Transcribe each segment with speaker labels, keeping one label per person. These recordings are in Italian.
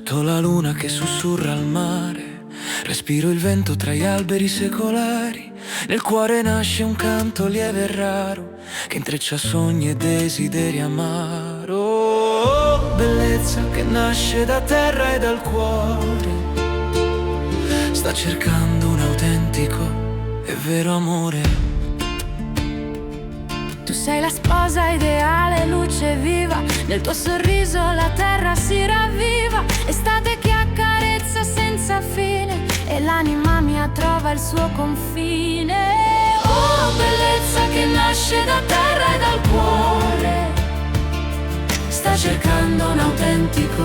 Speaker 1: Sotto la luna che sussurra al mare, respiro il vento tra gli alberi secolari. Nel cuore nasce un canto lieve e raro che intreccia sogni e desideri amaro. Oh, bellezza che nasce da terra e dal cuore, sta cercando un autentico e vero amore.
Speaker 2: Tu sei la sposa ideale, luce viva, nel tuo sorriso la terra si ravviva. Estate che accarezza senza fine e l'anima mia trova il suo confine. Oh, bellezza che nasce da terra e dal cuore, sta cercando un autentico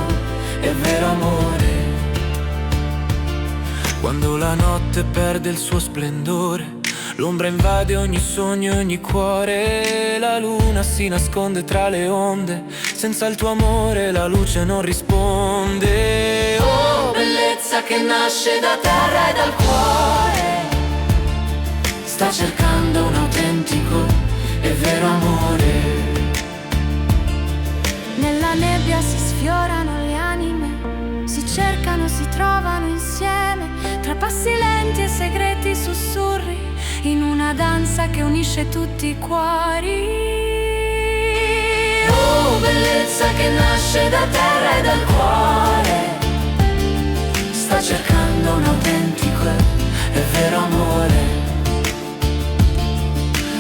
Speaker 2: e vero amore.
Speaker 1: Quando la notte perde il suo splendore, l'ombra invade ogni sogno e ogni cuore. La luna si nasconde tra le onde, senza il tuo amore la luce non risponde.
Speaker 2: Oh, bellezza che nasce da terra e dal cuore, sta cercando un autentico e vero amore. Nella nebbia si sfiorano le anime, si cercano, si trovano insieme, tra passi lenti e segreti sussurri, in una danza che unisce tutti i cuori. Oh, bellezza che nasce da terra e dal cuore, sta cercando un autentico e vero amore.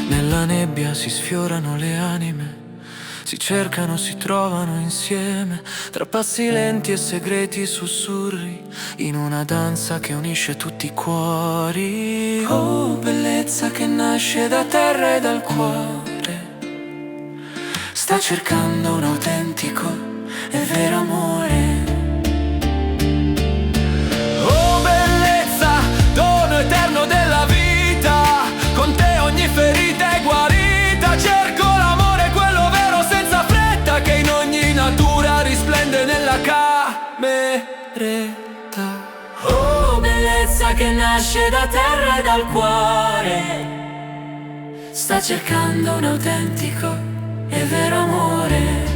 Speaker 1: Nella nebbia si sfiorano le anime, si cercano, si trovano insieme, tra passi lenti e segreti sussurri, in una danza che unisce tutti i cuori. Oh, bellezza che nasce da terra e dal cuore, sta cercando un autentico e vero amore. Oh, bellezza, dono eterno della vita, con te ogni ferita è guarita. Cerco l'amore, quello vero senza fretta, che in ogni natura risplende nella cameretta.
Speaker 2: Oh, bellezza che nasce da terra e dal cuore, sta cercando un autentico e vero amore.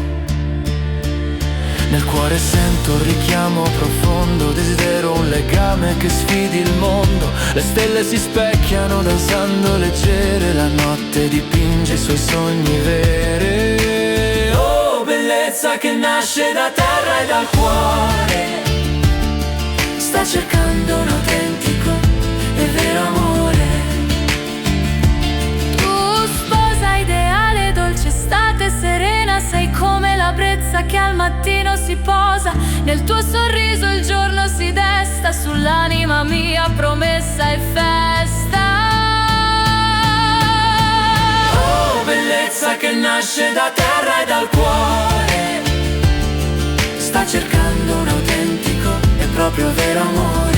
Speaker 1: Nel cuore sento un richiamo profondo, desidero un legame che sfidi il mondo. Le stelle si specchiano danzando leggere, la notte dipinge i suoi sogni veri.
Speaker 2: Oh, bellezza che nasce da terra e dal cuore, sta cercando un autentico e vero amore. Tu sposa ideale, dolce estate serena, sei come la brezza che al mattino si posa, nel tuo sorriso il giorno si desta, sull'anima mia promessa e festa. Oh, bellezza che nasce da terra e dal cuore, sta cercando un autentico e proprio vero amore.